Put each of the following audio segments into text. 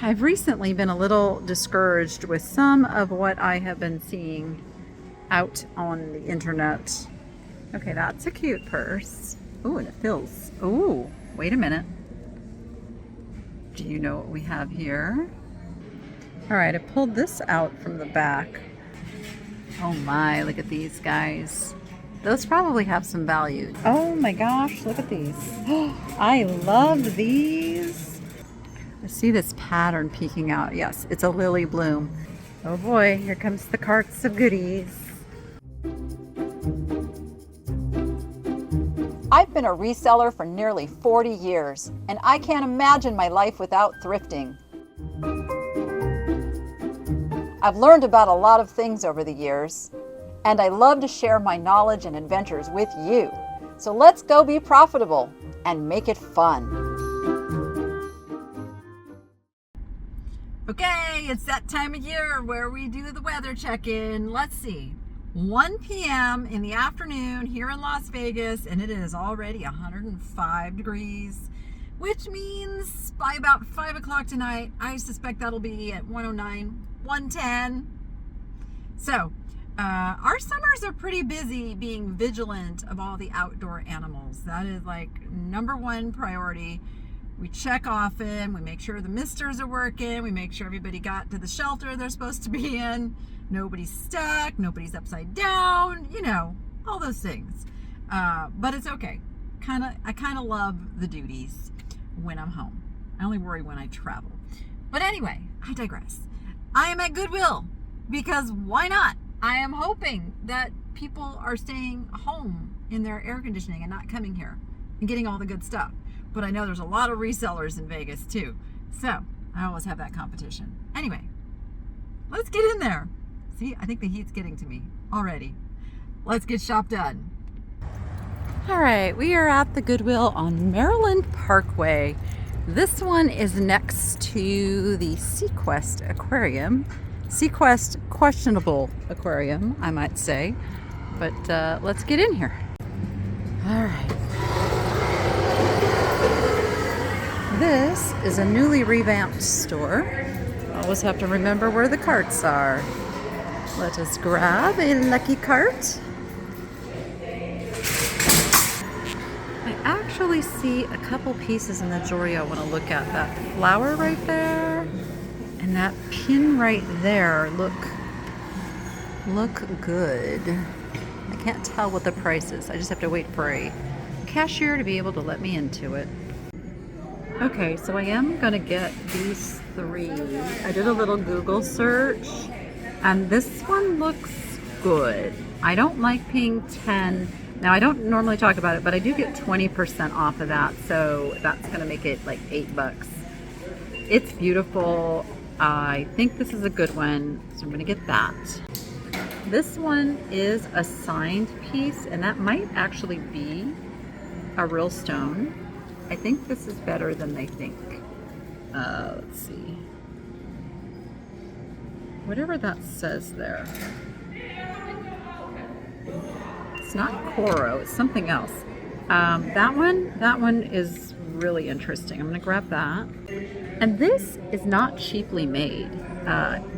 I've recently been a little discouraged with some of what I have been seeing out on the internet. Okay, that's a cute purse. Ooh, and it fills. Ooh, wait a minute. Do you know what we have here? All right, I pulled this out from the back. Oh my, look at these guys. Those probably have some value. Oh my gosh, look at these. I love these. I see this pattern peeking out. Yes, it's a lily bloom. Oh boy, here comes the carts of goodies. I've been a reseller for nearly 40 years, and I can't imagine my life without thrifting. I've learned about a lot of things over the years, and I love to share my knowledge and adventures with you. So let's go be profitable and make it fun. Okay, it's that time of year where we do the weather check-in. Let's see. 1 p.m. in the afternoon here in Las Vegas, and it is already 105 degrees, which means by about 5 o'clock tonight, I suspect that'll be at 109, 110. So, our summers are pretty busy being vigilant of all the outdoor animals. That is like #1 priority. We check often, we make sure the misters are working, we make sure everybody got to the shelter they're supposed to be in, nobody's stuck, nobody's upside down, you know, all those things. But it's okay. I kind of love the duties when I'm home. I only worry when I travel. But anyway, I digress. I am at Goodwill because why not? I am hoping that people are staying home in their air conditioning and not coming here and getting all the good stuff. But I know there's a lot of resellers in Vegas too. So I always have that competition. Anyway, let's get in there. See, I think the heat's getting to me already. Let's get shop done. All right, we are at the Goodwill on Maryland Parkway. This one is next to the Sequest Aquarium. Sequest questionable aquarium, I might say. But let's get in here. All right. This is a newly revamped store. Always have to remember where the carts are. Let us grab a lucky cart. I actually see a couple pieces in the jewelry I want to look at. That flower right there and that pin right there look good. I can't tell what the price is. I just have to wait for a cashier to be able to let me into it. Okay, so I am gonna get these 3. I did a little Google search and this one looks good. I don't like paying 10. Now I don't normally talk about it, but I do get 20% off of that. So that's gonna make it like $8. It's beautiful. I think this is a good one. So I'm gonna get that. This one is a signed piece and that might actually be a real stone. I think this is better than they think. Let's see. Whatever that says there. It's not Coro, it's something else. That one is really interesting. I'm gonna grab that. And this is not cheaply made.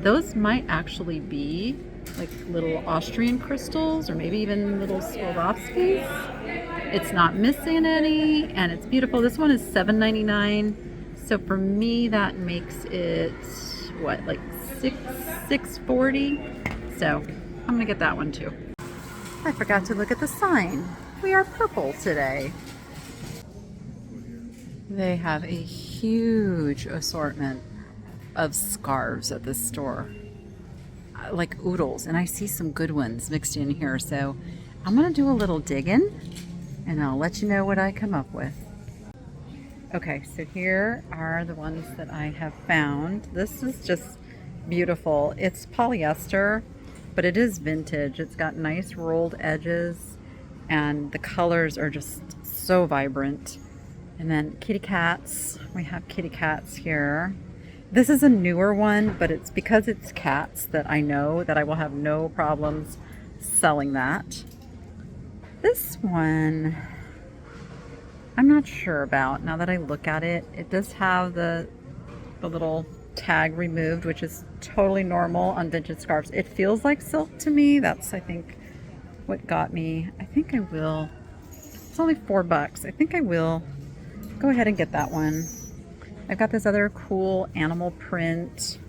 Those might actually be like little Austrian crystals or maybe even little Swarovskis. It's not missing any and it's beautiful. This one is $7.99. So for me that makes it what, like $6.40. So I'm gonna get that one too. I forgot to look at the sign. We are purple today. They have a huge assortment of scarves at this store. Like oodles, and I see some good ones mixed in here. So I'm gonna do a little digging and I'll let you know what I come up with. Okay, so here are the ones that I have found. This is just beautiful. It's polyester, but it is vintage. It's got nice rolled edges and the colors are just so vibrant. And then kitty cats. We have kitty cats here. This is a newer one, but it's because it's cats that I know that I will have no problems selling that. This one, I'm not sure about. Now that I look at it, it does have the little tag removed, which is totally normal on vintage scarves. It feels like silk to me. That's, I think, what got me. I think I will. It's only $4. I think I will go ahead and get that one. I've got this other cool animal print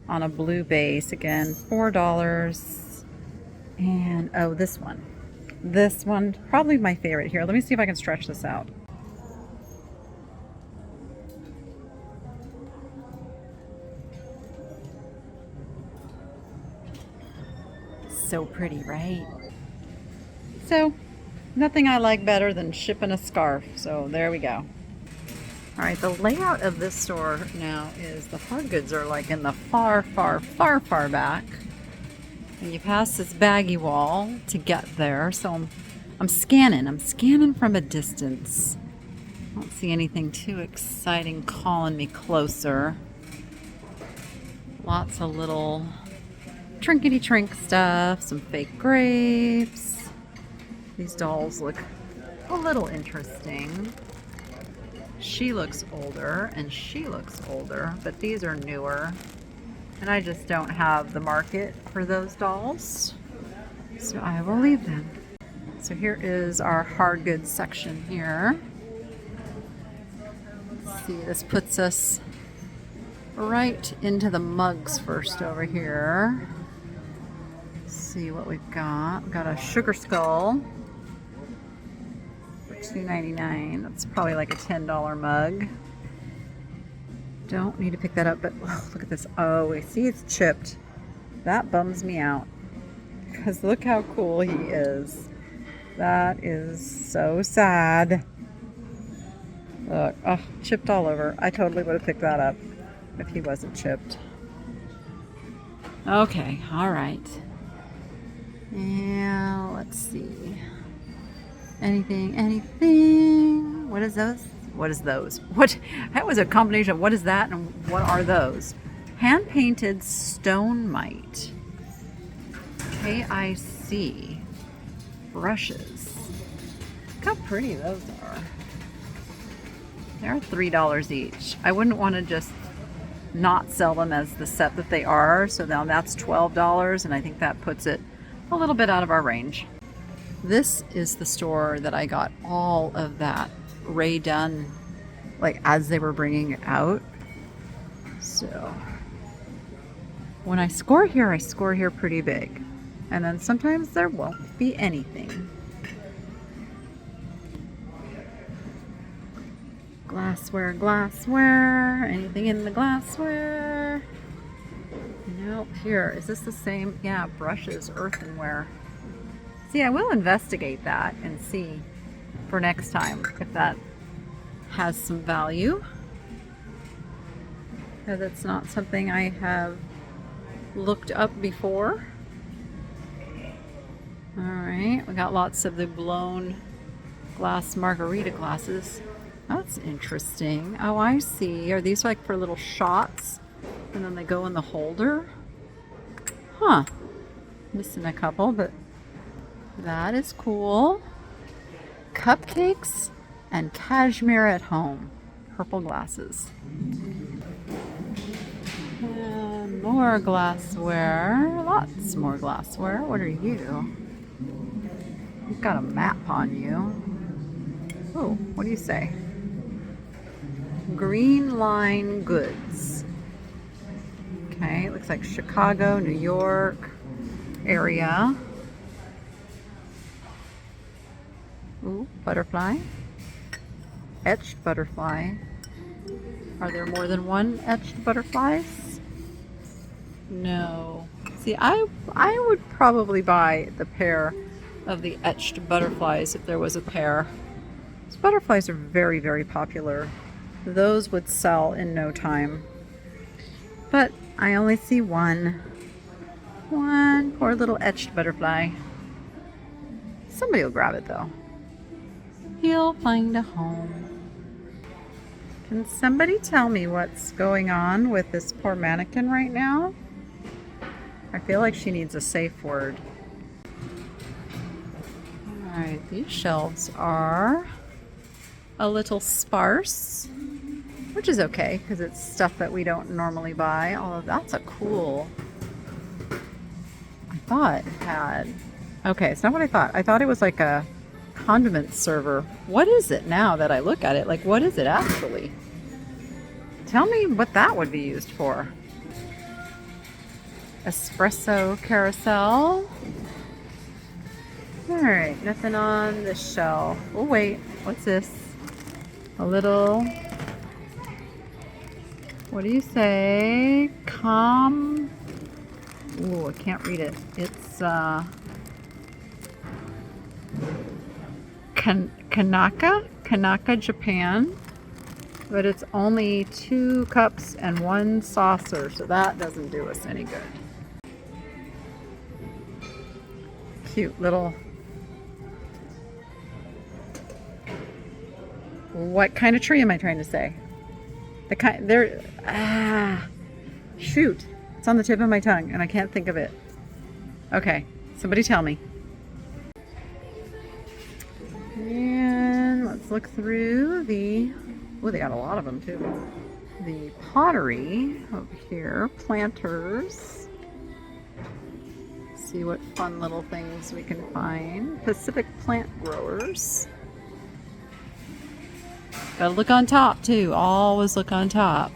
on a blue base. Again, $4. And oh, this one. This one, probably my favorite here. Let me see if I can stretch this out. So pretty, right? So, nothing I like better than shipping a scarf. So there we go. All right, the layout of this store now is the hard goods are like in the far, far, far, far back. And you pass this baggy wall to get there. So I'm scanning from a distance. I don't see anything too exciting calling me closer. Lots of little trinkety trink stuff, some fake grapes. These dolls look a little interesting. She looks older and she looks older, but these are newer. And I just don't have the market for those dolls, so I will leave them. So here is our hard goods section here. Let's see, this puts us right into the mugs first over here. Let's see what we've got. We've got a sugar skull for $2.99. That's probably like a $10 mug. Don't need to pick that up, but oh, look at this. Oh, we see it's chipped. That bums me out because look how cool he is. That is so sad. Look, oh, chipped all over. I totally would have picked that up if he wasn't chipped. Okay, all right. Yeah, let's see. Anything? What is those? What is those? That was a combination of what is that and what are those? Hand-painted stone mite. KIC brushes. Look how pretty those are. They're $3 each. I wouldn't want to just not sell them as the set that they are, so now that's $12, and I think that puts it a little bit out of our range. This is the store that I got all of that Ray done, like as they were bringing it out. So when I score here pretty big, and then sometimes there won't be anything. Glassware, anything in the glassware? Nope. Here, is this the same? Yeah, brushes, earthenware. See, I will investigate that and see for next time if that has some value. Because it's not something I have looked up before. All right, we got lots of the blown glass margarita glasses. That's interesting. Oh, I see. Are these like for little shots and then they go in the holder? Huh. Missing a couple, but that is cool. Cupcakes and cashmere at home. Purple glasses. And more glassware. Lots more glassware. What are you? You've got a map on you. Oh, what do you say? Green Line Goods. Okay, it looks like Chicago, New York area. Ooh, butterfly. Etched butterfly. Are there more than one etched butterflies? No. See, I would probably buy the pair of the etched butterflies if there was a pair. These butterflies are very, very popular. Those would sell in no time. But I only see one. One poor little etched butterfly. Somebody will grab it though. He'll find a home. Can somebody tell me what's going on with this poor mannequin right now? I feel like she needs a safe word. Alright, these shelves are a little sparse. which is okay because it's stuff that we don't normally buy. Although that's a cool, I thought it had, okay, it's not what I thought. I thought it was like a condiment server. What is it now that I look at it? Like, what is it actually? Tell me what that would be used for. Espresso carousel. All right, nothing on the shelf. Oh wait, what's this? A little, what do you say? Ooh, I can't read it. It's Kanaka, Japan. But it's only 2 cups and 1 saucer, so that doesn't do us any good. Cute little. What kind of tree am I trying to say? The kind there. Shoot! It's on the tip of my tongue, and I can't think of it. Okay, somebody tell me. And let's look through the. Oh, they got a lot of them too. The pottery over here, planters. See what fun little things we can find. Pacific plant growers. Gotta look on top too. Always look on top.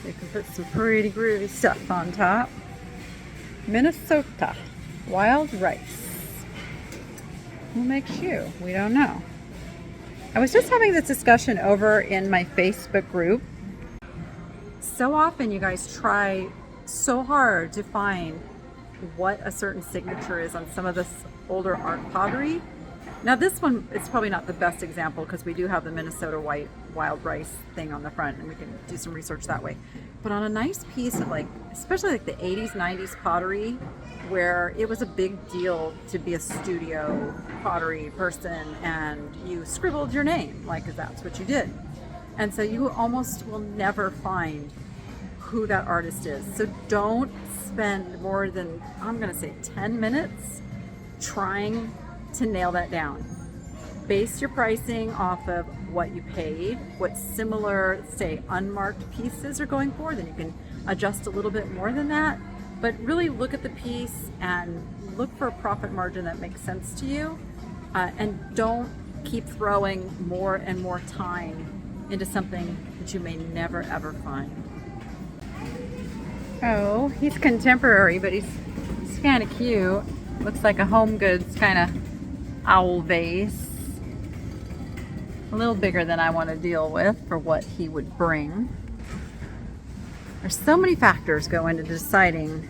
You can put some pretty groovy stuff on top. Minnesota, wild rice. Who makes you? We don't know. I was just having this discussion over in my Facebook group. So often you guys try so hard to find what a certain signature is on some of this older art pottery. Now this one is probably not the best example because we do have the Minnesota wild rice thing on the front and we can do some research that way. But on a nice piece of like, especially like the 80s, 90s pottery, where it was a big deal to be a studio pottery person and you scribbled your name, like that's what you did. And so you almost will never find who that artist is. So don't spend more than, I'm gonna say 10 minutes trying to nail that down. Base your pricing off of what you paid, what similar, say, unmarked pieces are going for, then you can adjust a little bit more than that. But really look at the piece and look for a profit margin that makes sense to you. And don't keep throwing more and more time into something that you may never ever find. Oh, he's contemporary, but he's kind of cute. Looks like a Home Goods kind of owl vase. A little bigger than I want to deal with for what he would bring. There's so many factors go into deciding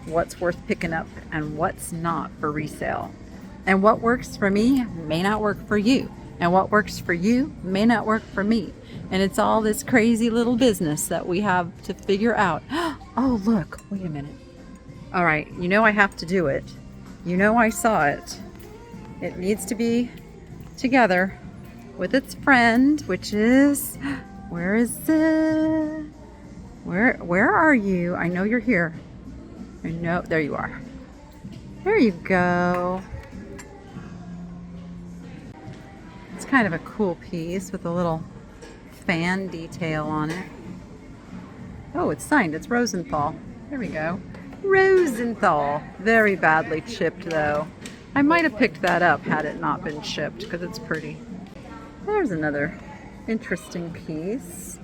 what's worth picking up and what's not for resale. And what works for me may not work for you. And what works for you may not work for me. And it's all this crazy little business that we have to figure out. Oh, look, wait a minute. All right, you know I have to do it. You know I saw it. It needs to be together with its friend, which is, where is it? Where are you? I know you're here. I know, there you are. There you go. It's kind of a cool piece with a little fan detail on it. Oh, it's signed. It's Rosenthal. There we go. Rosenthal. Very badly chipped though. I might have picked that up had it not been chipped because it's pretty. There's another interesting piece.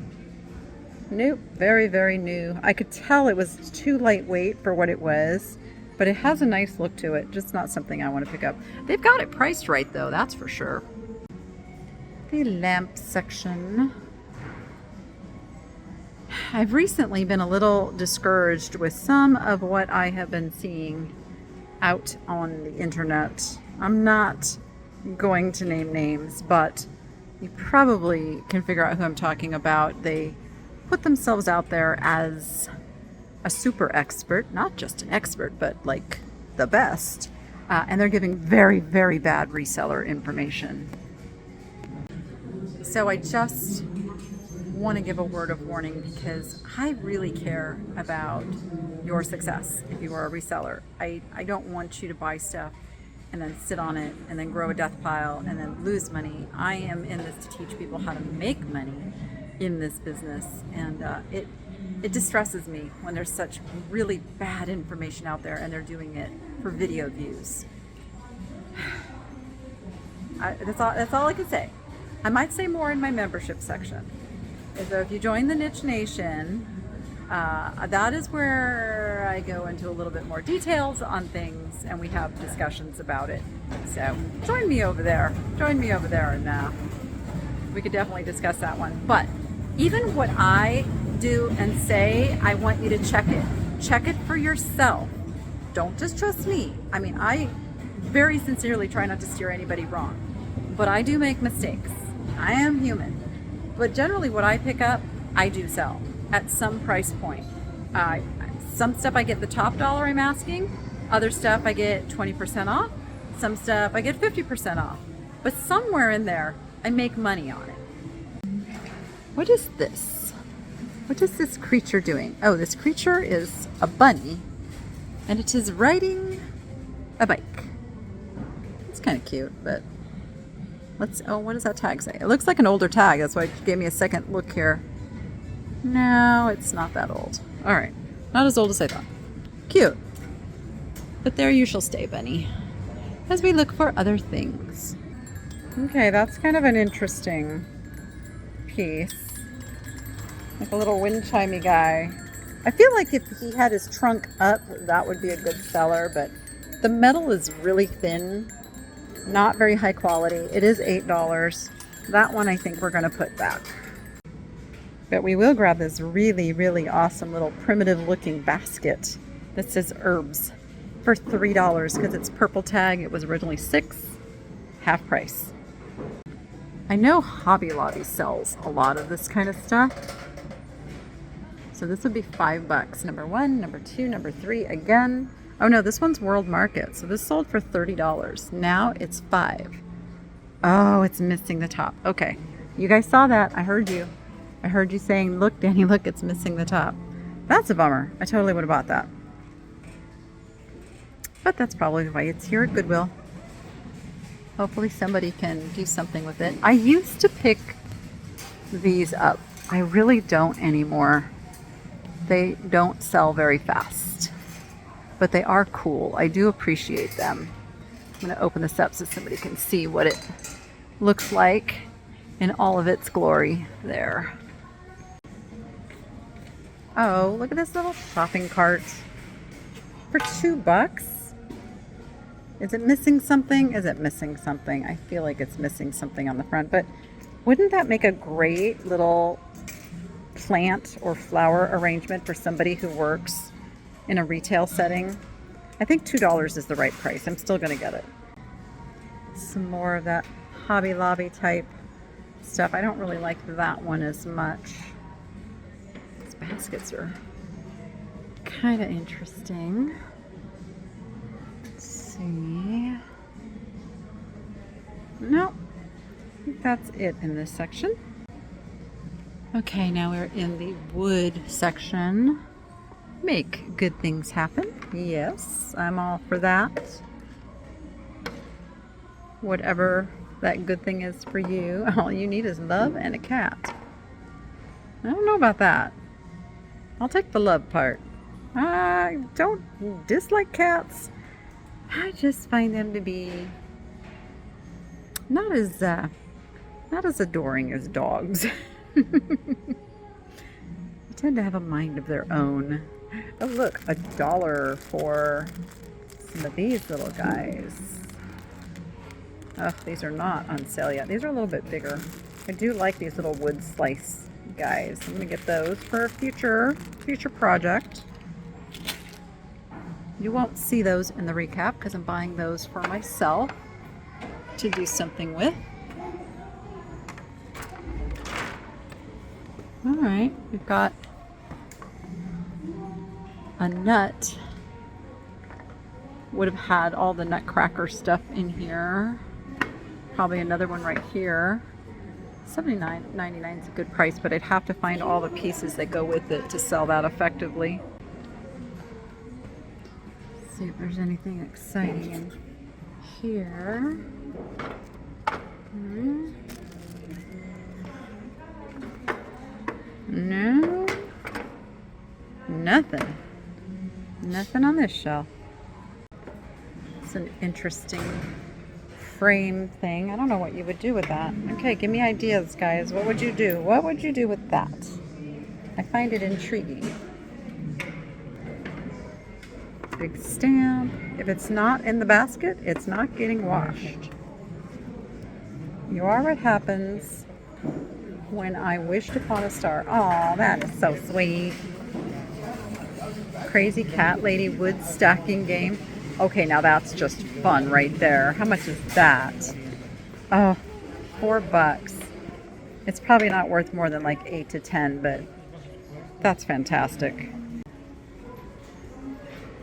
Nope, very, very new. I could tell it was too lightweight for what it was, but it has a nice look to it. Just not something I want to pick up. They've got it priced right though, that's for sure. The lamp section. I've recently been a little discouraged with some of what I have been seeing out on the internet. I'm not going to name names, but you probably can figure out who I'm talking about. They put themselves out there as a super expert, not just an expert, but like the best. And they're giving very, very bad reseller information. So I just want to give a word of warning because I really care about your success if you are a reseller. I don't want you to buy stuff and then sit on it and then grow a death pile and then lose money. I am in this to teach people how to make money in this business, and it distresses me when there's such really bad information out there and they're doing it for video views. That's all I can say. I might say more in my membership section. So if you join the Niche Nation, that is where I go into a little bit more details on things, and we have discussions about it. So join me over there. And we could definitely discuss that one. But even what I do and say, I want you to check it. Check it for yourself. Don't just trust me. I mean, I very sincerely try not to steer anybody wrong, but I do make mistakes. I am human. But generally what I pick up, I do sell at some price point. Some stuff I get the top dollar I'm asking. Other stuff I get 20% off. Some stuff I get 50% off. But somewhere in there, I make money on it. What is this? What is this creature doing? Oh, this creature is a bunny, and it is riding a bike. It's kind of cute, but what does that tag say? It looks like an older tag. That's why it gave me a second look here. No, it's not that old. All right. Not as old as I thought. Cute. But there you shall stay, bunny, as we look for other things. Okay, that's kind of an interesting piece. Like a little wind chimey guy. I feel like if he had his trunk up, that would be a good seller, but the metal is really thin. Not very high quality. It is $8. That one I think we're going to put back. But we will grab this really, really awesome little primitive looking basket that says herbs for $3 because it's purple tag. It was originally $6, half price. I know Hobby Lobby sells a lot of this kind of stuff. So this would be $5. Number 1, number 2, number 3 again. Oh no, this one's World Market. So this sold for $30. Now it's $5. Oh, it's missing the top. Okay. You guys saw that. I heard you. I heard you saying, look, Danny, look, it's missing the top. That's a bummer. I totally would have bought that. But that's probably why it's here at Goodwill. Hopefully somebody can do something with it. I used to pick these up. I really don't anymore. They don't sell very fast, but they are cool. I do appreciate them. I'm going to open this up so somebody can see what it looks like in all of its glory there. Oh, look at this little shopping cart for $2. Is it missing something? Is it missing something? I feel like it's missing something on the front, but wouldn't that make a great little plant or flower arrangement for somebody who works in a retail setting? I think $2 is the right price. I'm still going to get it. Some more of that Hobby Lobby type stuff. I don't really like that one as much. These baskets are kind of interesting. Let's see. No, I think that's it in this section. Okay, now we're in the wood section. Make good things happen. Yes, I'm all for that. Whatever that good thing is for you, all you need is love and a cat. I don't know about that. I'll take the love part. I don't dislike cats. I just find them to be not as adoring as dogs. They tend to have a mind of their own. Oh look, $1 for some of these little guys. Oh, these are not on sale yet. These are a little bit bigger. I do like these little wood slice guys. I'm gonna get those for a future project. You won't see those in the recap because I'm buying those for myself to do something with. All right, we've got a nut. Would have had all the nutcracker stuff in here. Probably another one right here. $79.99 is a good price, but I'd have to find all the pieces that go with it to sell that effectively. Let's see if there's anything exciting in here. No. Nothing. Nothing on this shelf. It's an interesting frame thing. I don't know what you would do with that. Okay, give me ideas, guys. What would you do? What would you do with that? I find it intriguing. Big stamp. If it's not in the basket, it's not getting washed. You are what happens when I wished upon a star. Oh, that is so sweet. Crazy cat lady wood stacking game. Okay, now that's just fun right there. How much is that? Oh, $4. It's probably not worth more than like 8 to 10, but that's fantastic.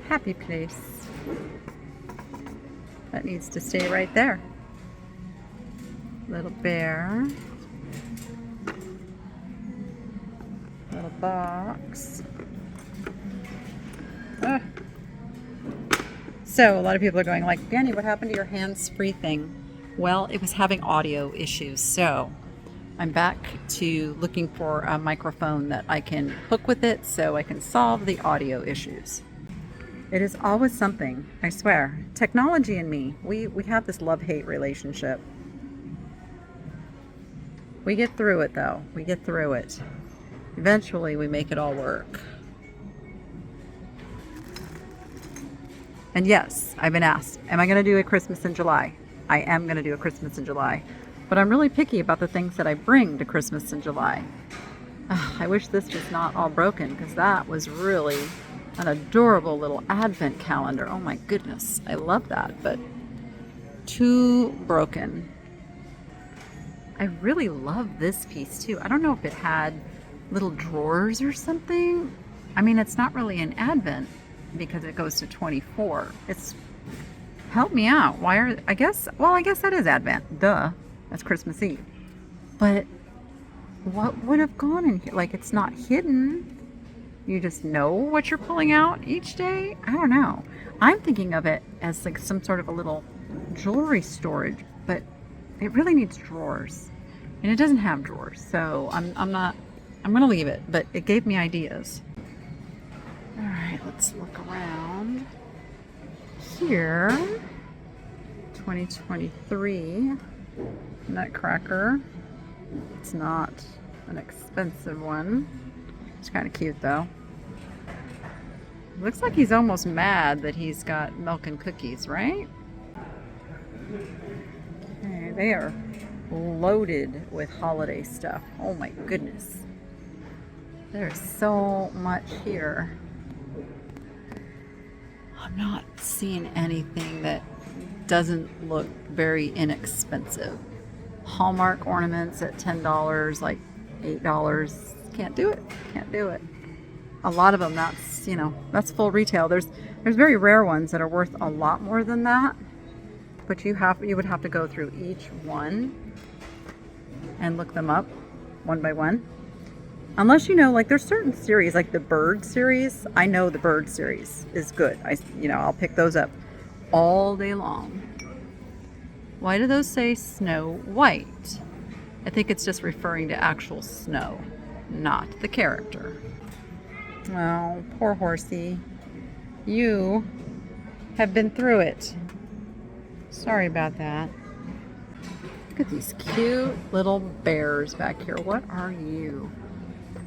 Happy place. That needs to stay right there. Little bear. Little box. Ah. So a lot of people are going like, Danny, what happened to your hands-free thing? Well, it was having audio issues. So I'm back to looking for a microphone that I can hook with it so I can solve the audio issues. It is always something, I swear. Technology and me, we have this love-hate relationship. We get through it though. We get through it. Eventually we make it all work. And yes, I've been asked, am I going to do a Christmas in July? I am going to do a Christmas in July. But I'm really picky about the things that I bring to Christmas in July. I wish this was not all broken, because that was really an adorable little advent calendar. Oh my goodness, I love that, but too broken. I really love this piece too. I don't know if it had little drawers or something. I mean, it's not really an advent because it goes to 24. It's, help me out. Why are, I guess that is advent. Duh, that's Christmas Eve. But what would have gone in here? Like, it's not hidden. You just know what you're pulling out each day? I don't know. I'm thinking of it as like some sort of a little jewelry storage, but it really needs drawers. And it doesn't have drawers, so I'm gonna leave it, but it gave me ideas. All right, let's look around here. 2023 Nutcracker. It's not an expensive one. It's kind of cute though. Looks like he's almost mad that he's got milk and cookies, right? Okay, they are loaded with holiday stuff. Oh my goodness. There's so much here. I'm not seeing anything that doesn't look very inexpensive. Hallmark ornaments at $10, like $8. Can't do it. Can't do it. A lot of them, that's, you know, that's full retail. There's very rare ones that are worth a lot more than that. But you would have to go through each one and look them up one by one. Unless you know, like there's certain series, like the bird series. I know the bird series is good. I'll pick those up all day long. Why do those say Snow White? I think it's just referring to actual snow, not the character. Oh, poor horsey. You have been through it. Sorry about that. Look at these cute little bears back here. What are you?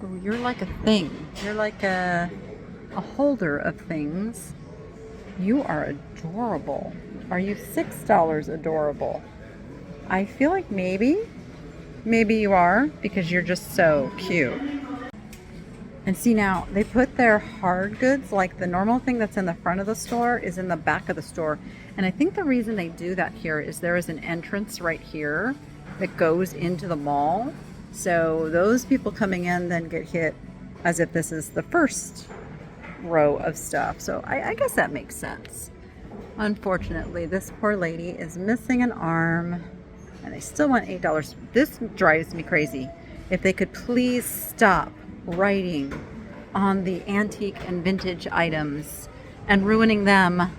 Oh, you're like a thing. You're like a holder of things. You are adorable. Are you $6 adorable? I feel like maybe you are, because you're just so cute. And see, now they put their hard goods, like the normal thing that's in the front of the store is in the back of the store. And I think the reason they do that here is there is an entrance right here that goes into the mall. So those people coming in then get hit as if this is the first row of stuff. So I guess that makes sense. Unfortunately, this poor lady is missing an arm and they still want $8. This drives me crazy. If they could please stop writing on the antique and vintage items and ruining them,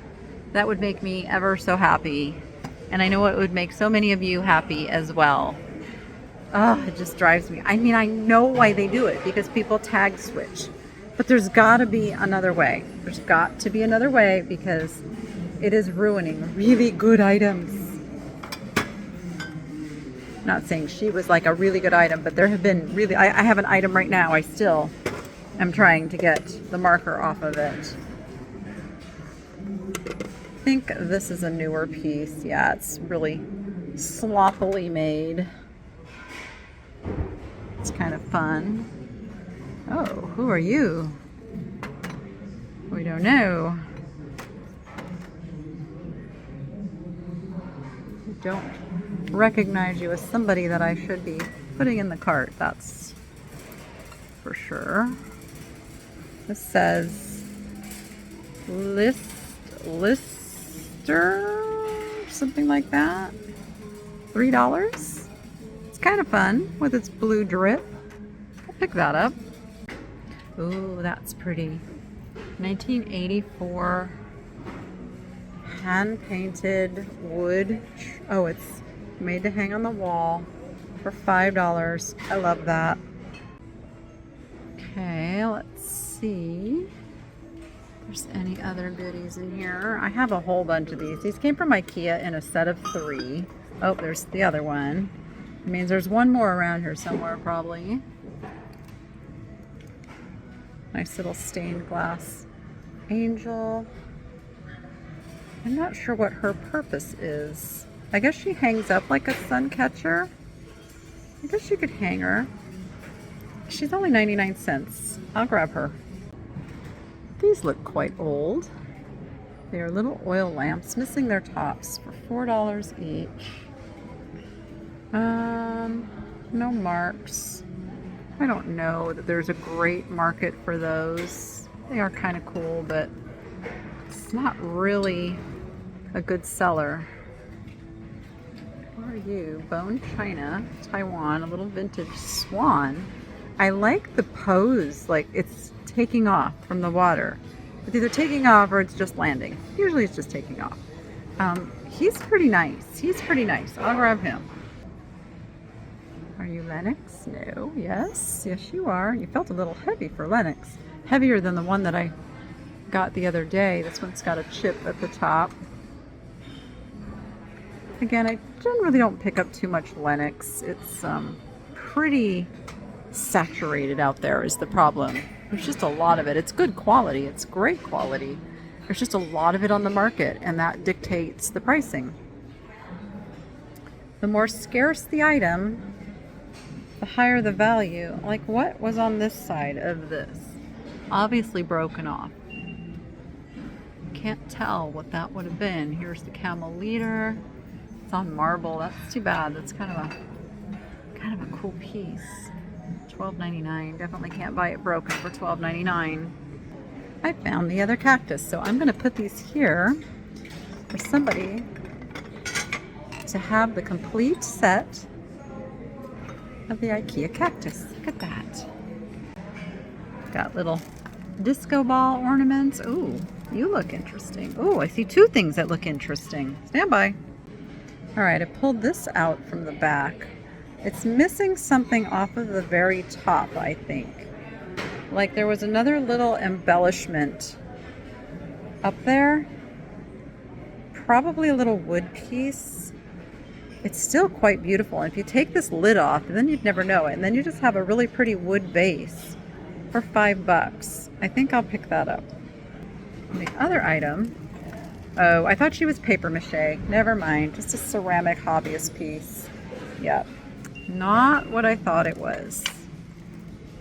that would make me ever so happy. And I know it would make so many of you happy as well. Oh, it just drives me. I mean, I know why they do it, because people tag switch. But there's got to be another way. There's got to be another way, because it is ruining really good items. Not saying she was like a really good item, but there have been really, I have an item right now. I still am trying to get the marker off of it. I think this is a newer piece. Yeah, it's really sloppily made. It's kind of fun. Oh, who are you? We don't know. We don't recognize you as somebody that I should be putting in the cart. That's for sure. This says Lister, something like that. $3. It's kind of fun with its blue drip. I'll pick that up. Ooh, that's pretty. 1984 hand-painted wood. Oh, it's made to hang on the wall for $5. I love that. Okay, let's see if there's any other goodies in here. I have a whole bunch of these. These came from IKEA in a set of 3. Oh, there's the other one. It means there's one more around here somewhere, probably. Nice little stained glass angel. I'm not sure what her purpose is. I guess she hangs up like a sun catcher. I guess you could hang her. She's only 99 cents. I'll grab her. These look quite old. They are little oil lamps, missing their tops, for $4 each. No marks. I don't know that there's a great market for those. They are kind of cool, but it's not really a good seller. Who are you? Bone China, Taiwan, a little vintage swan. I like the pose, like it's taking off from the water. It's either taking off or it's just landing. Usually it's just taking off. He's pretty nice. He's pretty nice. I'll grab him. Are you Lenox? No. Yes. Yes, you are. You felt a little heavy for Lenox. Heavier than the one that I got the other day. This one's got a chip at the top. Again, I generally don't pick up too much Lenox. It's pretty saturated out there is the problem. There's just a lot of it. It's good quality. It's great quality. There's just a lot of it on the market, and that dictates the pricing. The more scarce the item, the higher the value. Like, what was on this side of this? Obviously broken off. Can't tell what that would have been. Here's the camel leader. It's on marble. That's too bad. That's kind of a cool piece. $12.99. Definitely can't buy it broken for $12.99. I found the other cactus, so I'm going to put these here for somebody to have the complete set of the IKEA cactus. Look at that. Got little disco ball ornaments. Ooh, you look interesting. Ooh, I see 2 things that look interesting. Stand by. All right, I pulled this out from the back. It's missing something off of the very top, I think. Like there was another little embellishment up there. Probably a little wood piece. It's still quite beautiful. And if you take this lid off, then you'd never know it. And then you just have a really pretty wood base for $5. I think I'll pick that up. And the other item, oh, I thought she was paper mache. Never mind, just a ceramic hobbyist piece. Yep, not what I thought it was.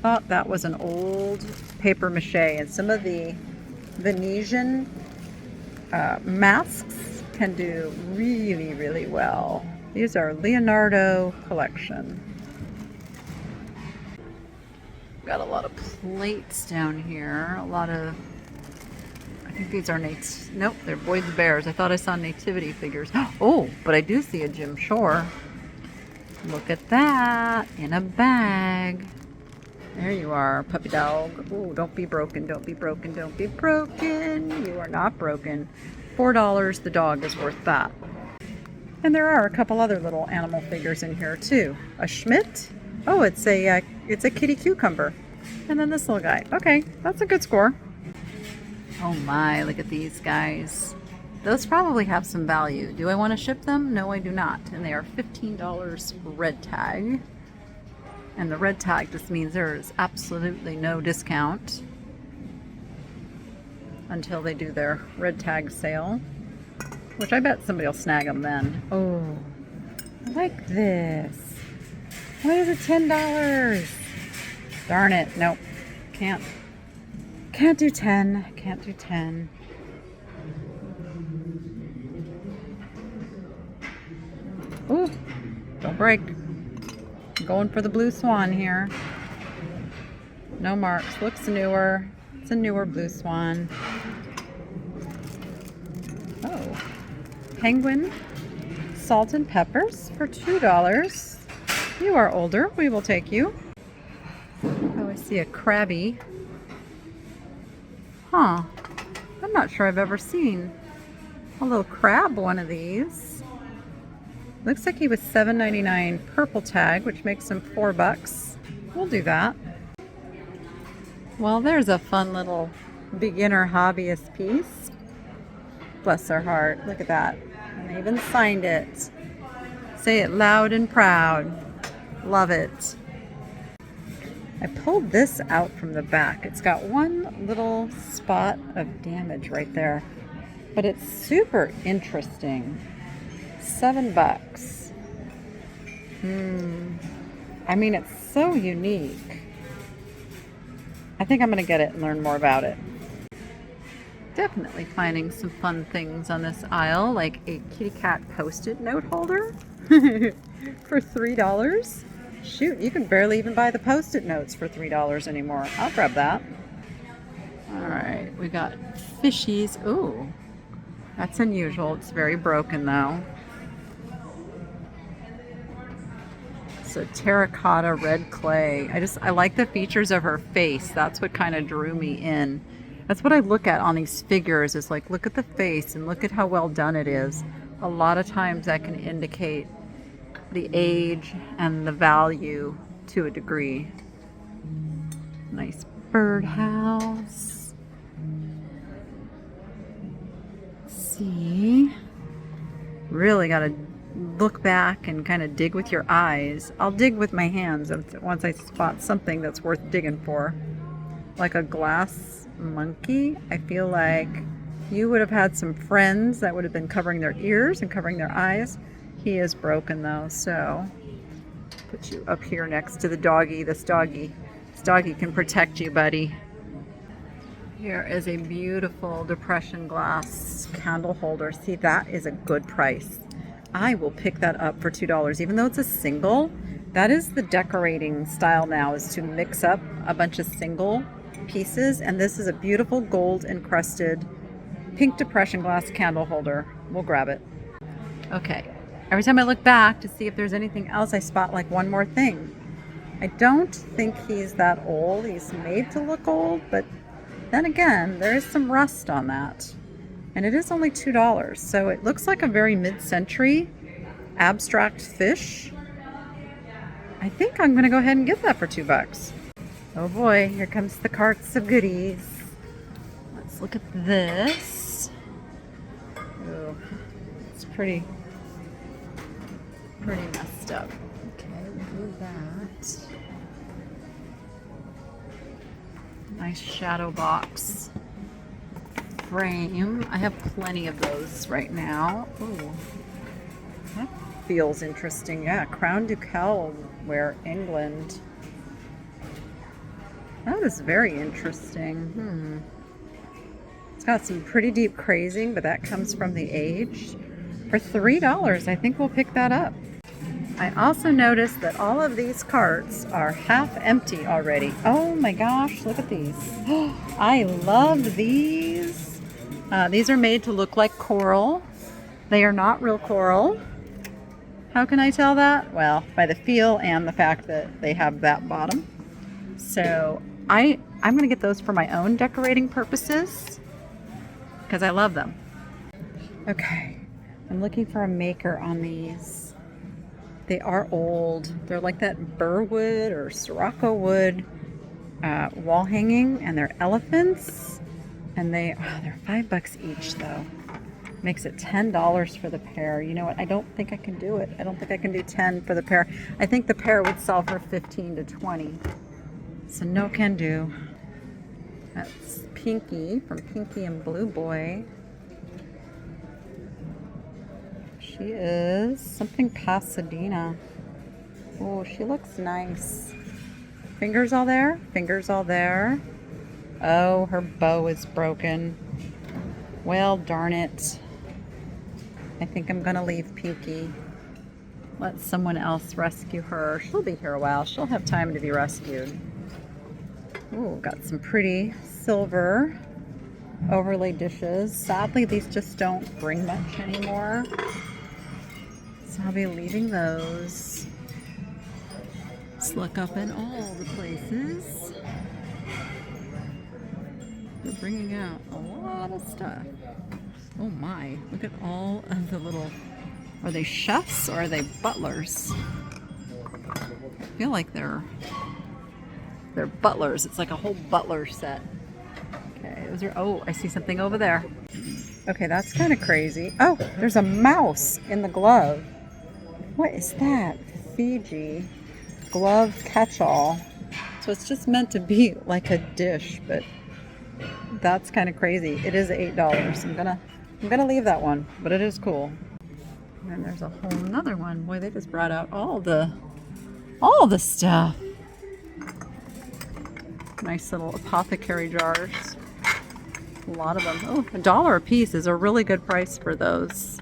Thought that was an old paper mache, and some of the Venetian masks can do really, really well. These are Leonardo collection. Got a lot of plates down here. A lot of, I think these are nope, they're Boyd's Bears. I thought I saw nativity figures. Oh, but I do see a Jim Shore. Look at that in a bag. There you are, puppy dog. Ooh, don't be broken, don't be broken, don't be broken. You are not broken. $4, the dog is worth that. And there are a couple other little animal figures in here too. A Schmidt. Oh, it's a kitty cucumber. And then this little guy. Okay, that's a good score. Oh my, look at these guys. Those probably have some value. Do I want to ship them? No, I do not. And they are $15 red tag. And the red tag just means there is absolutely no discount until they do their red tag sale, which I bet somebody will snag them then. Oh, I like this. Why is it $10? Darn it. Nope. Can't do 10. Can't do 10. Ooh, don't break. I'm going for the blue swan here. No marks. Looks newer. It's a newer blue swan. Oh. Penguin salt and peppers for $2. You are older. We will take you. Oh, I see a crabby. Huh. I'm not sure I've ever seen a little crab one of these. Looks like he was $7.99 purple tag, which makes him $4. We'll do that. Well, there's a fun little beginner hobbyist piece. Bless her heart. Look at that. And they even signed it. Say it loud and proud. Love it. I pulled this out from the back. It's got one little spot of damage right there, but it's super interesting. $7. I mean, it's so unique. I think I'm going to get it and learn more about it. Definitely finding some fun things on this aisle, like a kitty cat post-it note holder for $3. Shoot, you can barely even buy the post-it notes for $3 anymore. I'll grab that. All right, we got fishies. Ooh, that's unusual. It's very broken though. It's a terracotta red clay. I like the features of her face. That's what kind of drew me in. That's what I look at on these figures, is like, look at the face and look at how well done it is. A lot of times that can indicate the age and the value to a degree. Nice birdhouse. See, really got to look back and kind of dig with your eyes. I'll dig with my hands once I spot something that's worth digging for. Like a glass monkey. I feel like you would have had some friends that would have been covering their ears and covering their eyes. He is broken though, so put you up here next to the doggy. This doggy can protect you, buddy. Here is a beautiful depression glass candle holder. See, that is a good price. I will pick that up for $2, even though it's a single. That is the decorating style now, is to mix up a bunch of single pieces. And this is a beautiful gold encrusted pink depression glass candle holder. We'll grab it. Okay. Every time I look back to see if there's anything else, I spot like one more thing. I don't think he's that old. He's made to look old, but then again, there is some rust on that. And it is only $2, so it looks like a very mid-century abstract fish. I think I'm going to go ahead and get that for $2. Oh boy, here comes the carts of goodies. Let's look at this. Oh, it's pretty messed up. Okay, we'll do that. Nice shadow box frame. I have plenty of those right now. Ooh, that feels interesting. Yeah, Crown Ducal ware, England. That is very interesting. It's got some pretty deep crazing, but that comes from the age. For $3, I think we'll pick that up. I also noticed that all of these carts are half empty already. Oh my gosh, look at these. I love these. These are made to look like coral. They are not real coral. How can I tell that? Well, by the feel and the fact that they have that bottom. So I'm going to get those for my own decorating purposes because I love them. Okay, I'm looking for a maker on these. They are old. They're like that burr wood or Sirocco wood wall hanging, and they're elephants. And they're $5 each though. Makes it $10 for the pair. You know what? I don't think I can do it. I don't think I can do 10 for the pair. I think the pair would sell for 15 to 20. So no can do. That's Pinky from Pinky and Blue Boy. She is something Pasadena. Oh, she looks nice. Fingers all there? Fingers all there. Oh, her bow is broken. Well, darn it. I think I'm gonna leave Pinky. Let someone else rescue her. She'll be here a while. She'll have time to be rescued. Ooh, got some pretty silver overlay dishes. Sadly, these just don't bring much anymore. So I'll be leaving those. Let's look up in all the places. They're bringing out a lot of stuff. Oh my, look at all of the little, are they chefs or are they butlers? I feel like they're butlers. It's like a whole butler set. Okay, those are, oh, I see something over there. Okay, that's kind of crazy. Oh, there's a mouse in the glove. What is that? Fiji glove catch-all. So it's just meant to be like a dish, but that's kind of crazy. It is $8. I'm gonna leave that one, but it is cool. And then there's a whole nother one. Boy, they just brought out all the stuff. Nice little apothecary jars. A lot of them. Oh, $1 a piece is a really good price for those.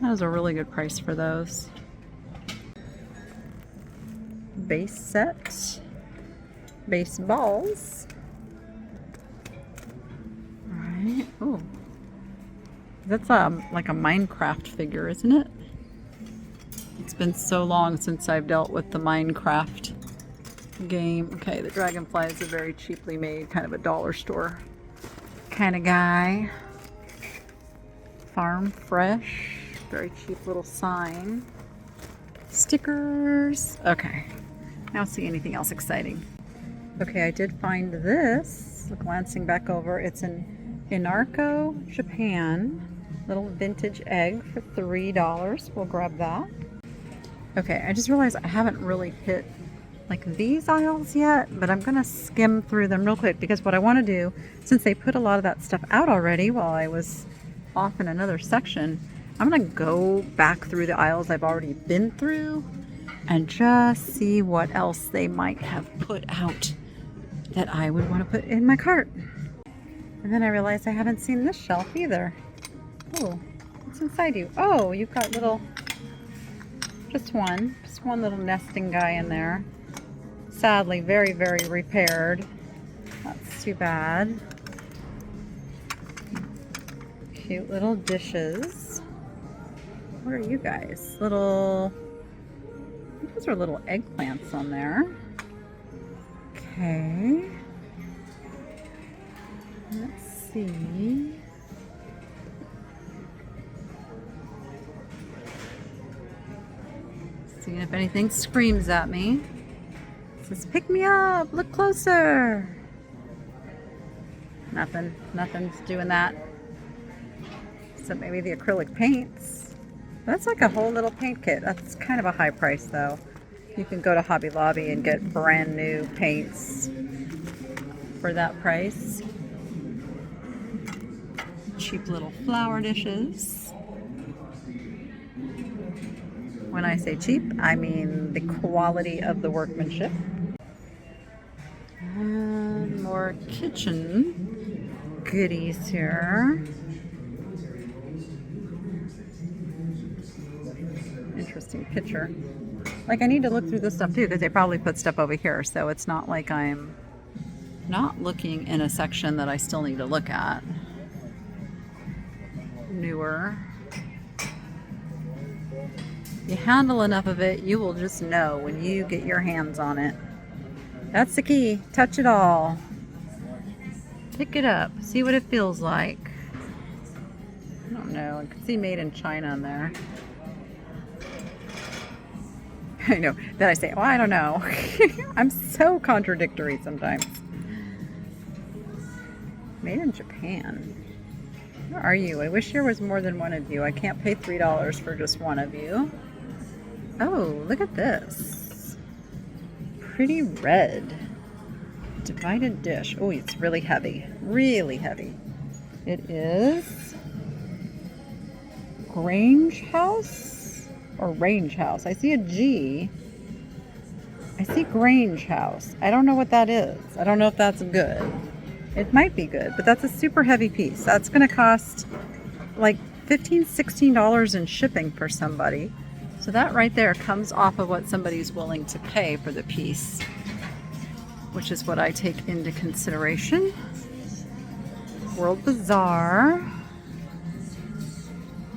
That is a really good price for those. Base set. Base balls. Alright. Oh. That's like a Minecraft figure, isn't it? It's been so long since I've dealt with the Minecraft game. Okay, the dragonfly is a very cheaply made, kind of a dollar store kind of guy. Farm fresh. Very cheap little sign. Stickers. Okay. I don't see anything else exciting. Okay, I did find this. Glancing back over, it's an Inarco, Japan. Little vintage egg for $3. We'll grab that. Okay, I just realized I haven't really hit like these aisles yet, but I'm gonna skim through them real quick because what I want to do, since they put a lot of that stuff out already while I was off in another section, I'm gonna go back through the aisles I've already been through and just see what else they might have put out that I would want to put in my cart. And then I realized I haven't seen this shelf either. Oh, what's inside you? Oh, you've got little, just one little nesting guy in there. Sadly, very, very repaired. That's too bad. Cute little dishes. What are you guys? Little, those are little eggplants on there. Okay. Let's see. Seeing if anything screams at me. It says, pick me up, look closer. Nothing's doing that. Except maybe the acrylic paints. That's like a whole little paint kit. That's kind of a high price though. You can go to Hobby Lobby and get brand new paints for that price. Cheap little flower dishes. When I say cheap, I mean the quality of the workmanship. And more kitchen goodies here. Interesting picture. Like I need to look through this stuff too because they probably put stuff over here, so it's not like I'm not looking in a section that I still need to look at. Newer. You handle enough of it, you will just know when you get your hands on it. That's the key. Touch it all. Pick it up. See what it feels like. I don't know. I could see made in China in there. I know. Then I say, oh, I don't know. I'm so contradictory sometimes. Made in Japan. Where are you? I wish there was more than one of you. I can't pay $3 for just one of you. Oh, look at this. Pretty red. Divided dish. Oh, it's really heavy. Really heavy. It is Grange House or Range House. I see a G. I see Grange House. I don't know what that is. I don't know if that's good. It might be good, but that's a super heavy piece. That's going to cost like $15, $16 in shipping for somebody. So that right there comes off of what somebody's willing to pay for the piece, which is what I take into consideration. World Bazaar.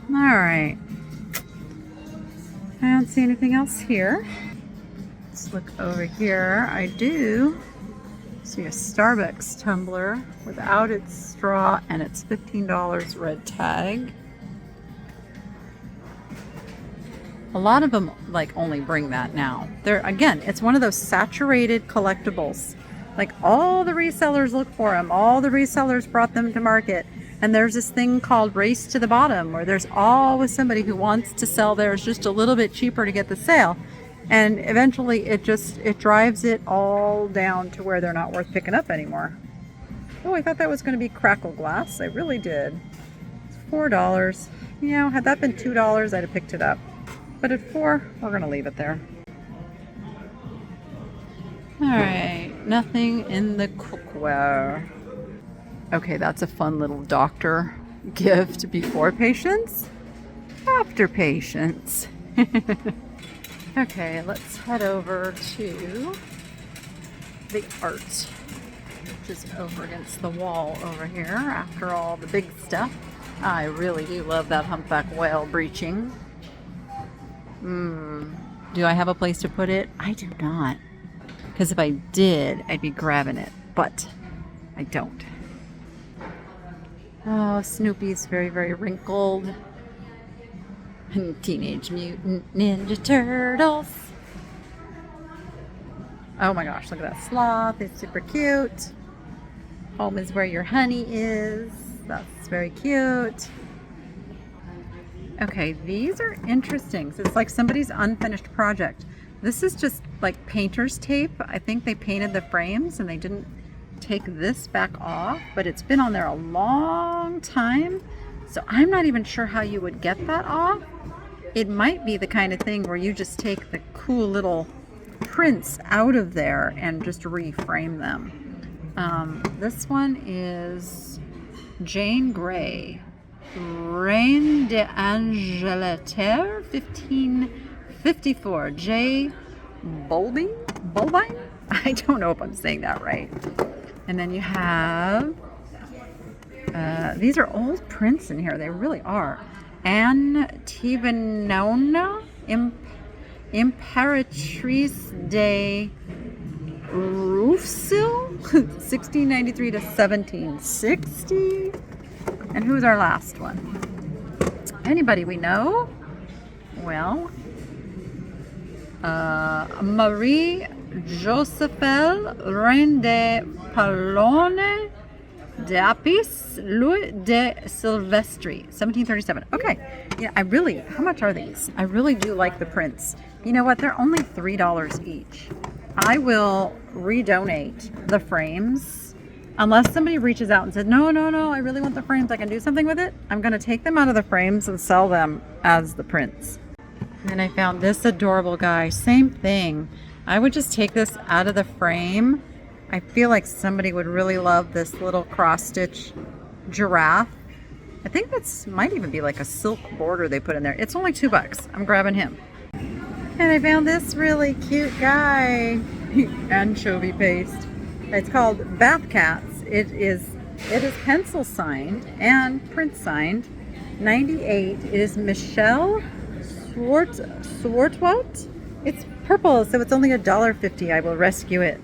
All right. I don't see anything else here. Let's look over here. I do see a Starbucks tumbler without its straw, and it's $15 red tag. A lot of them like only bring that now. They're, again, it's one of those saturated collectibles. Like all the resellers look for them. All the resellers brought them to market. And there's this thing called Race to the Bottom, where there's always somebody who wants to sell theirs just a little bit cheaper to get the sale. And eventually it drives it all down to where they're not worth picking up anymore. Oh, I thought that was going to be crackle glass. I really did. It's $4. You know, had that been $2, I'd have picked it up. But at $4, we're going to leave it there. All right, nothing in the cookware. Okay, that's a fun little doctor gift. Before patients, after patients. Okay, let's head over to the art, which is over against the wall over here after all the big stuff. I really do love that humpback whale breeching. Do I have a place to put it? I do not. Because if I did, I'd be grabbing it. But I don't. Oh, Snoopy's very, very wrinkled. And Teenage Mutant Ninja Turtles. Oh my gosh, look at that sloth. It's super cute. Home is where your honey is. That's very cute. Okay, these are interesting. So it's like somebody's unfinished project. This is just like painter's tape. I think they painted the frames and they didn't take this back off, but it's been on there a long time. So I'm not even sure how you would get that off. It might be the kind of thing where you just take the cool little prints out of there and just reframe them. This one is Jane Grey. Reine d'Angleterre, 1554. J. Bolbine? I don't know if I'm saying that right. And then you have, these are old prints in here. They really are. Anne Tibenona, Imperatrice de Roufsil, 1693 to 1760. And who's our last one? Anybody we know? Well, Marie Josephine Reine de Pallone de Apis Louis de Silvestri, 1737. Okay, yeah, how much are these? I really do like the prints. You know what? They're only $3 each. I will redonate the frames. Unless somebody reaches out and says, no, I really want the frames, I can do something with it. I'm going to take them out of the frames and sell them as the prints. And I found this adorable guy. Same thing. I would just take this out of the frame. I feel like somebody would really love this little cross-stitch giraffe. I think that's might even be like a silk border they put in there. It's only $2. I'm grabbing him. And I found this really cute guy. Anchovy paste. It's called Bath Cats. It is pencil signed and print signed. 98. It is Michelle Swartwalt. It's purple, so it's only $1.50. I will rescue it.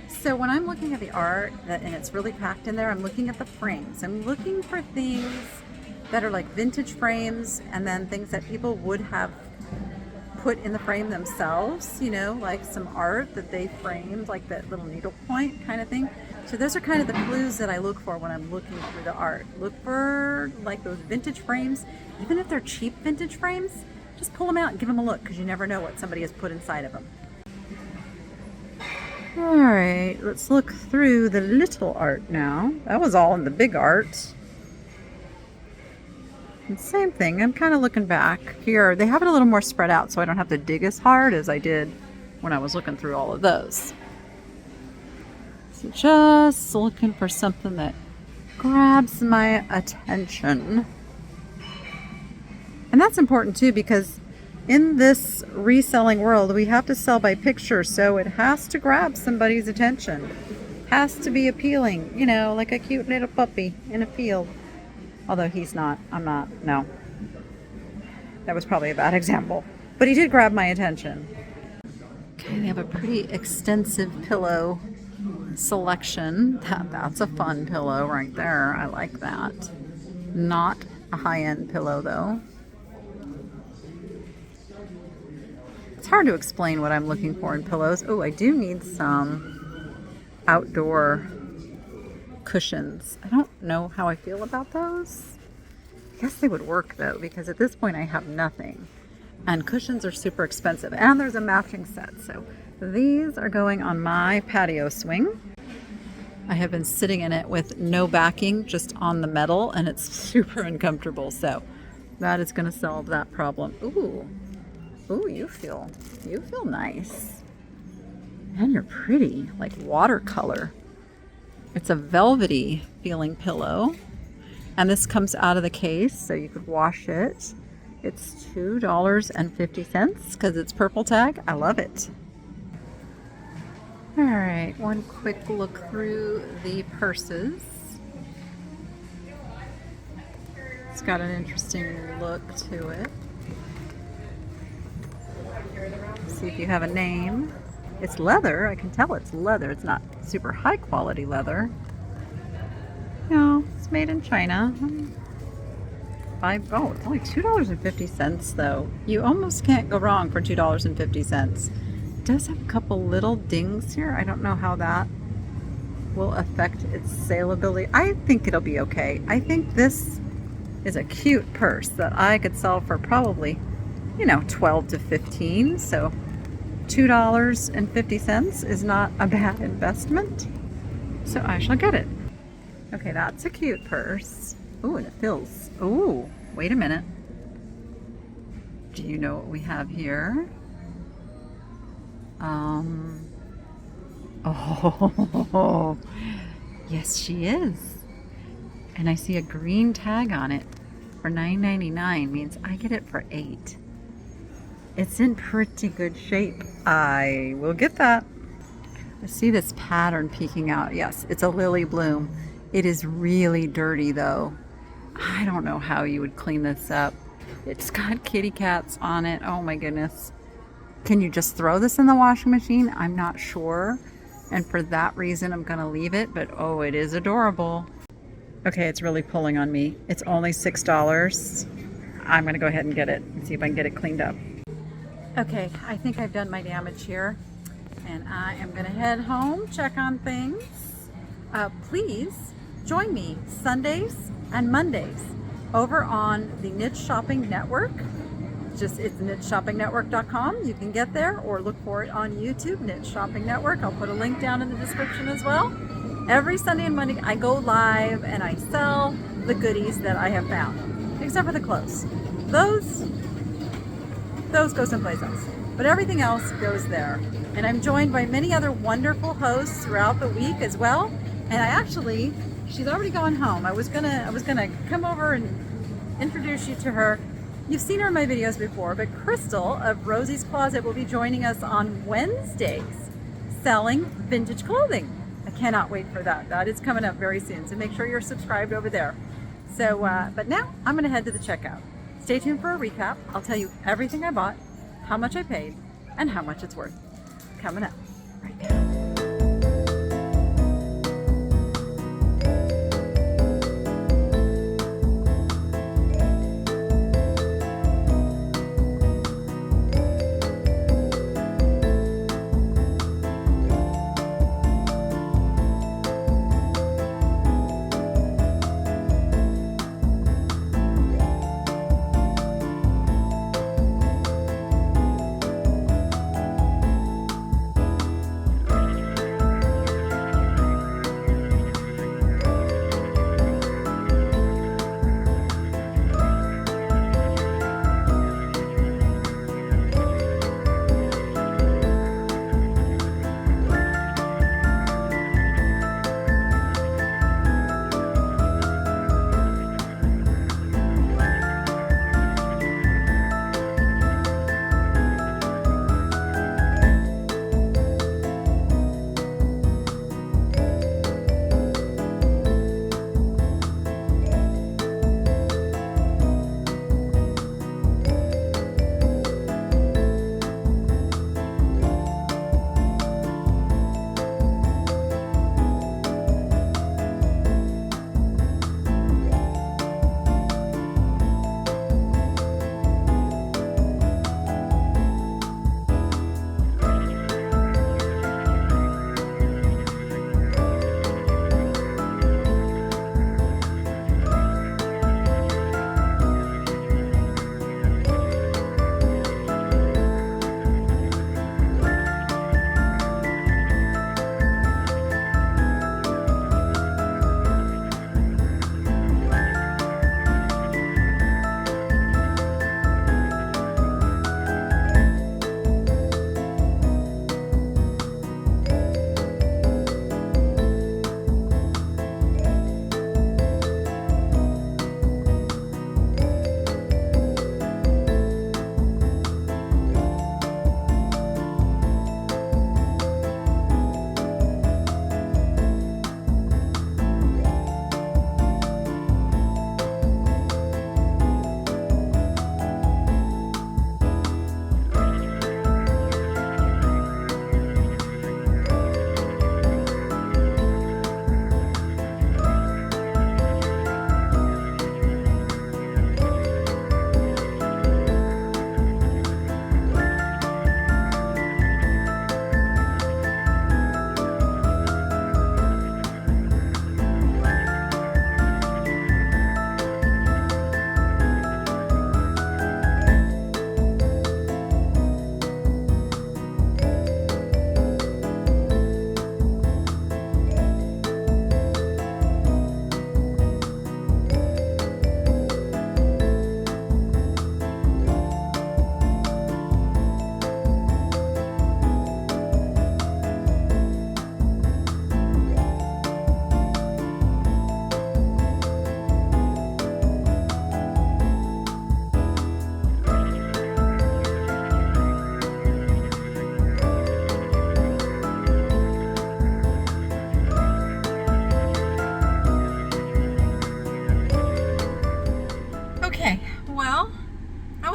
So when I'm looking at the art and it's really packed in there, I'm looking at the frames. I'm looking for things that are like vintage frames, and then things that people would have put in the frame themselves, you know, like some art that they framed, like that little needlepoint kind of thing. So those are kind of the clues that I look for when I'm looking through the art. Look for like those vintage frames. Even if they're cheap vintage frames, just pull them out and give them a look, because you never know what somebody has put inside of them. All right, let's look through the little art now. That was all in the big art. And same thing, I'm kind of looking back here. They have it a little more spread out, so I don't have to dig as hard as I did when I was looking through all of those. So just looking for something that grabs my attention. And that's important too, because in this reselling world, we have to sell by picture, so it has to grab somebody's attention. Has to be appealing, you know, like a cute little puppy in a field. Although he's not, I'm not, no. That was probably a bad example. But he did grab my attention. Okay, they have a pretty extensive pillow selection. That's a fun pillow right there. I like that. Not a high-end pillow though. It's hard to explain what I'm looking for in pillows. Oh, I do need some outdoor cushions. I don't know how I feel about those. I guess they would work though, because at this point I have nothing. And cushions are super expensive. And there's a matching set. So these are going on my patio swing. I have been sitting in it with no backing, just on the metal, and it's super uncomfortable. So that is going to solve that problem. Ooh. Ooh, you feel nice. And you're pretty, like watercolor. It's a velvety feeling pillow. And this comes out of the case, so you could wash it. It's $2.50 because it's purple tag. I love it. All right, one quick look through the purses. It's got an interesting look to it. See if you have a name. It's leather. I can tell it's leather. It's not super high quality leather. No, it's made in China. It's only $2.50 though. You almost can't go wrong for $2.50. It does have a couple little dings here. I don't know how that will affect its saleability. I think it'll be okay. I think this is a cute purse that I could sell for probably, you know, 12 to 15. So $2.50 is not a bad investment. So I shall get it. Okay, that's a cute purse. Ooh, and it feels, ooh, wait a minute. Do you know what we have here? Oh, yes she is. And I see a green tag on it for $9.99, means I get it for $8. It's in pretty good shape. I will get that. I see this pattern peeking out. Yes, it's a lily bloom. It is really dirty though. I don't know how you would clean this up. It's got kitty cats on it. Oh my goodness. Can you just throw this in the washing machine? I'm not sure. And for that reason, I'm gonna leave it, but oh, it is adorable. Okay, it's really pulling on me. It's only $6. I'm gonna go ahead and get it and see if I can get it cleaned up. Okay, I think I've done my damage here, and I am gonna head home, check on things. Please join me Sundays and Mondays over on the Niche Shopping Network. It's nicheshoppingnetwork.com. You can get there or look for it on YouTube, Niche Shopping Network. I'll put a link down in the description as well. Every Sunday and Monday I go live and I sell the goodies that I have found, except for the clothes. Those go someplace else. But everything else goes there. And I'm joined by many other wonderful hosts throughout the week as well. And she's already gone home. I was gonna come over and introduce you to her. You've seen her in my videos before, but Crystal of Rosie's Closet will be joining us on Wednesdays selling vintage clothing. I cannot wait for that. That is coming up very soon. So make sure you're subscribed over there. So, but now I'm gonna head to the checkout. Stay tuned for a recap. I'll tell you everything I bought, how much I paid, and how much it's worth. Coming up right now.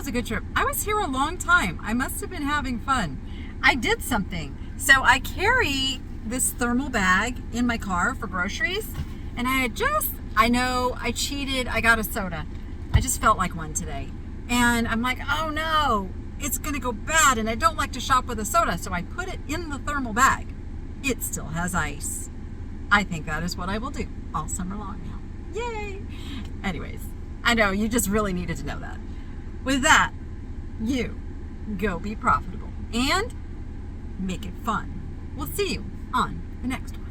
was a good trip. I was here a long time. I must have been having fun. I did something. So I carry this thermal bag in my car for groceries, and I know I cheated. I got a soda. I just felt like one today. And I'm like, oh no, it's gonna go bad, and I don't like to shop with a soda, so I put it in the thermal bag. It still has ice. I think that is what I will do all summer long now. Yay! Anyways, I know you just really needed to know that. With that, you go be profitable and make it fun. We'll see you on the next one.